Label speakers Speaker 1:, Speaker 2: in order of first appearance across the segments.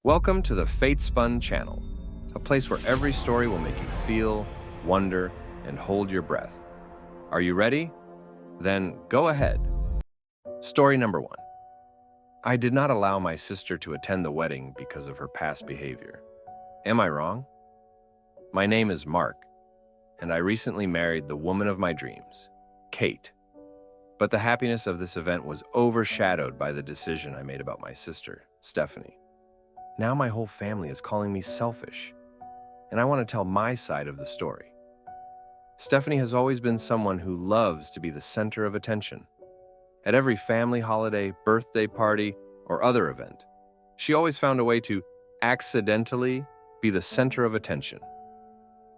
Speaker 1: Welcome to the Fate Spun channel, a place where every story will make you feel, wonder, and hold your breath. Are you ready? Then go ahead. Story number 1. I did not allow my sister to attend the wedding because of her past behavior. Am I wrong? My name is Mark, and I recently married the woman of my dreams, Kate. But the happiness of this event was overshadowed by the decision I made about my sister, Stephanie. Now my whole family is calling me selfish, and I want to tell my side of the story. Stephanie has always been someone who loves to be the center of attention. At every family holiday, birthday party, or other event, she always found a way to accidentally be the center of attention.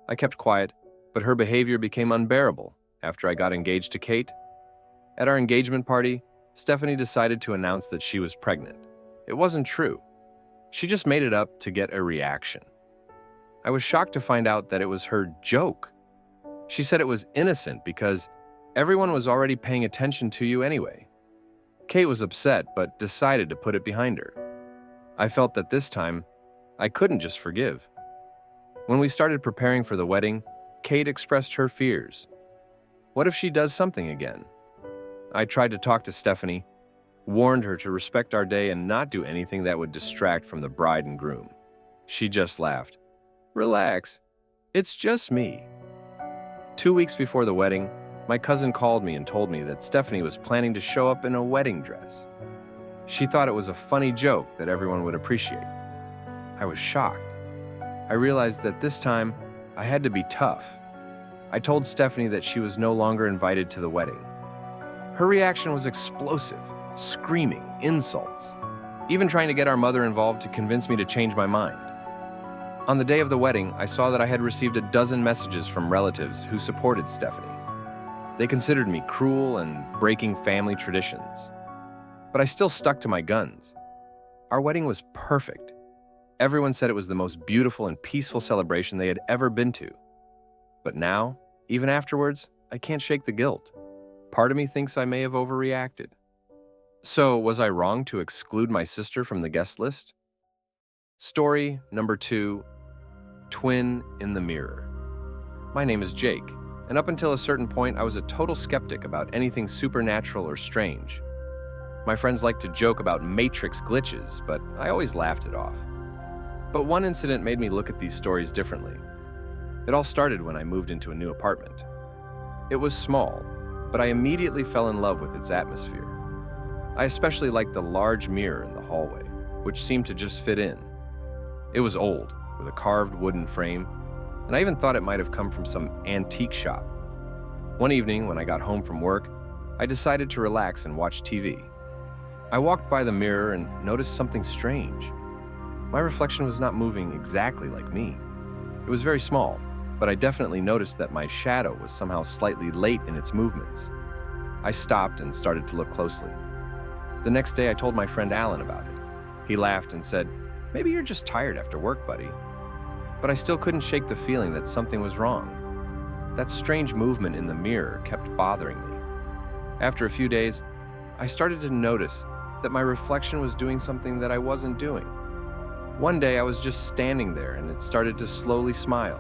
Speaker 1: I kept quiet, but her behavior became unbearable after I got engaged to Kate. At our engagement party, Stephanie decided to announce that she was pregnant. It wasn't true. She just made it up to get a reaction. I was shocked to find out that it was her joke. She said it was innocent because everyone was already paying attention to you anyway. Kate was upset, but decided to put it behind her. I felt that this time, I couldn't just forgive. When we started preparing for the wedding, Kate expressed her fears. What if she does something again? I tried to talk to Stephanie, warned her to respect our day and not do anything that would distract from the bride and groom. She just laughed. Relax, it's just me. 2 weeks before the wedding, my cousin called me and told me that Stephanie was planning to show up in a wedding dress. She thought it was a funny joke that everyone would appreciate. I was shocked. I realized that this time, I had to be tough. I told Stephanie that she was no longer invited to the wedding. Her reaction was explosive, screaming, insults, even trying to get our mother involved to convince me to change my mind. On the day of the wedding, I saw that I had received a dozen messages from relatives who supported Stephanie. They considered me cruel and breaking family traditions. But I still stuck to my guns. Our wedding was perfect. Everyone said it was the most beautiful and peaceful celebration they had ever been to. But now, even afterwards, I can't shake the guilt. Part of me thinks I may have overreacted. So, was I wrong to exclude my sister from the guest list? Story number 2, Twin in the Mirror. My name is Jake, and up until a certain point, I was a total skeptic about anything supernatural or strange. My friends liked to joke about Matrix glitches, but I always laughed it off. But one incident made me look at these stories differently. It all started when I moved into a new apartment. It was small, but I immediately fell in love with its atmosphere. I especially liked the large mirror in the hallway, which seemed to just fit in. It was old, with a carved wooden frame, and I even thought it might have come from some antique shop. One evening, when I got home from work, I decided to relax and watch TV. I walked by the mirror and noticed something strange. My reflection was not moving exactly like me. It was very small, but I definitely noticed that my shadow was somehow slightly late in its movements. I stopped and started to look closely. The next day, I told my friend Alan about it. He laughed and said, "Maybe you're just tired after work, buddy." But I still couldn't shake the feeling that something was wrong. That strange movement in the mirror kept bothering me. After a few days, I started to notice that my reflection was doing something that I wasn't doing. One day, I was just standing there and it started to slowly smile.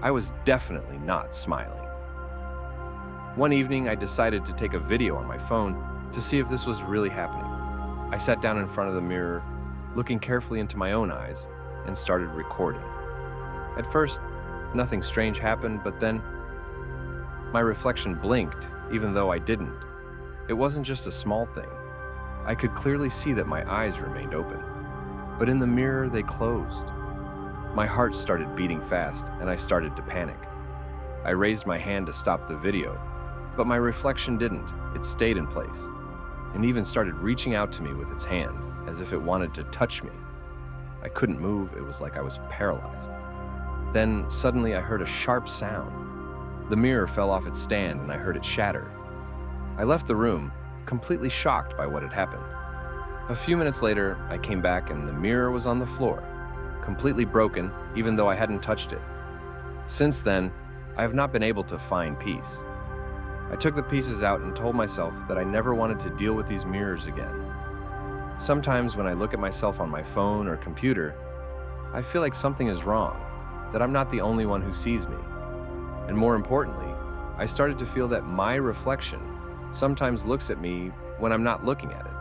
Speaker 1: I was definitely not smiling. One evening, I decided to take a video on my phone to see if this was really happening. I sat down in front of the mirror, looking carefully into my own eyes, and started recording. At first, nothing strange happened, but then my reflection blinked, even though I didn't. It wasn't just a small thing. I could clearly see that my eyes remained open, but in the mirror they closed. My heart started beating fast, and I started to panic. I raised my hand to stop the video, but my reflection didn't. It stayed in place, and even started reaching out to me with its hand, as if it wanted to touch me. I couldn't move, it was like I was paralyzed. Then, suddenly I heard a sharp sound. The mirror fell off its stand and I heard it shatter. I left the room, completely shocked by what had happened. A few minutes later, I came back and the mirror was on the floor, completely broken, even though I hadn't touched it. Since then, I have not been able to find peace. I took the pieces out and told myself that I never wanted to deal with these mirrors again. Sometimes when I look at myself on my phone or computer, I feel like something is wrong, that I'm not the only one who sees me. And more importantly, I started to feel that my reflection sometimes looks at me when I'm not looking at it.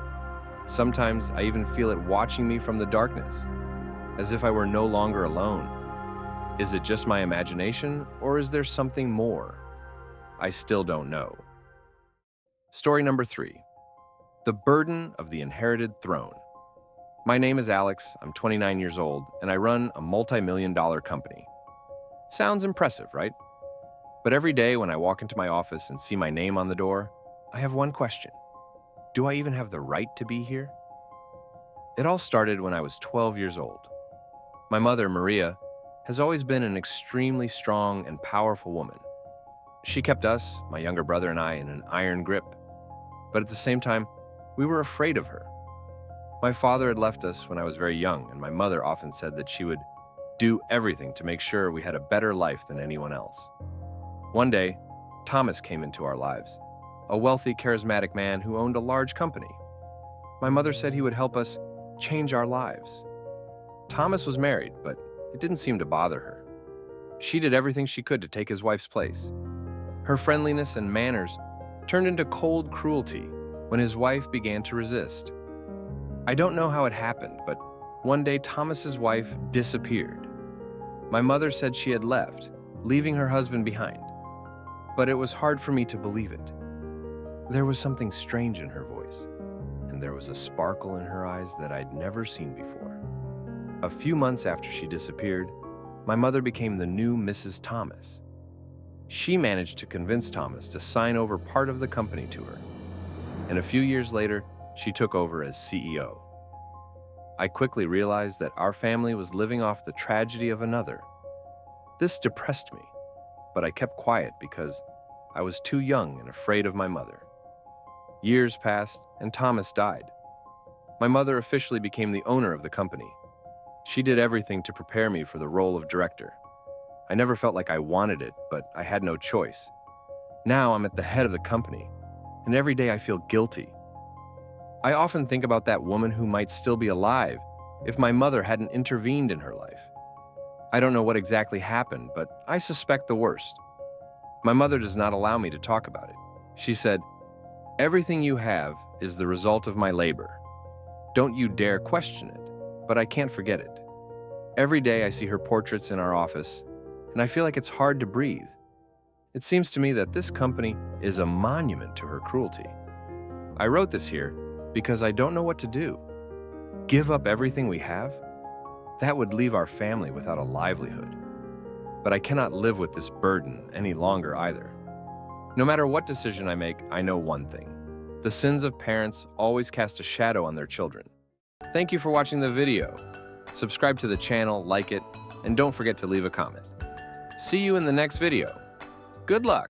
Speaker 1: Sometimes I even feel it watching me from the darkness, as if I were no longer alone. Is it just my imagination, or is there something more? I still don't know. Story number 3. The Burden of the Inherited Throne. My name is Alex, I'm 29 years old, and I run a multi-million-dollar company. Sounds impressive, right? But every day when I walk into my office and see my name on the door, I have one question. Do I even have the right to be here? It all started when I was 12 years old. My mother, Maria, has always been an extremely strong and powerful woman. She kept us, my younger brother and I, in an iron grip. But at the same time, we were afraid of her. My father had left us when I was very young, and my mother often said that she would do everything to make sure we had a better life than anyone else. One day, Thomas came into our lives, a wealthy, charismatic man who owned a large company. My mother said he would help us change our lives. Thomas was married, but it didn't seem to bother her. She did everything she could to take his wife's place. Her friendliness and manners turned into cold cruelty when his wife began to resist. I don't know how it happened, but one day Thomas's wife disappeared. My mother said she had left, leaving her husband behind. But it was hard for me to believe it. There was something strange in her voice, and there was a sparkle in her eyes that I'd never seen before. A few months after she disappeared, my mother became the new Mrs. Thomas. She managed to convince Thomas to sign over part of the company to her, and a few years later, she took over as CEO. I quickly realized that our family was living off the tragedy of another. This depressed me, but I kept quiet because I was too young and afraid of my mother. Years passed, and Thomas died. My mother officially became the owner of the company. She did everything to prepare me for the role of director. I never felt like I wanted it, but I had no choice. Now I'm at the head of the company, and every day I feel guilty. I often think about that woman who might still be alive if my mother hadn't intervened in her life. I don't know what exactly happened, but I suspect the worst. My mother does not allow me to talk about it. She said, "Everything you have is the result of my labor. Don't you dare question it," but I can't forget it. Every day I see her portraits in our office, and I feel like it's hard to breathe. It seems to me that this company is a monument to her cruelty. I wrote this here because I don't know what to do. Give up everything we have? That would leave our family without a livelihood. But I cannot live with this burden any longer either. No matter what decision I make, I know one thing. The sins of parents always cast a shadow on their children. Thank you for watching the video. Subscribe to the channel, like it, and don't forget to leave a comment. See you in the next video. Good luck!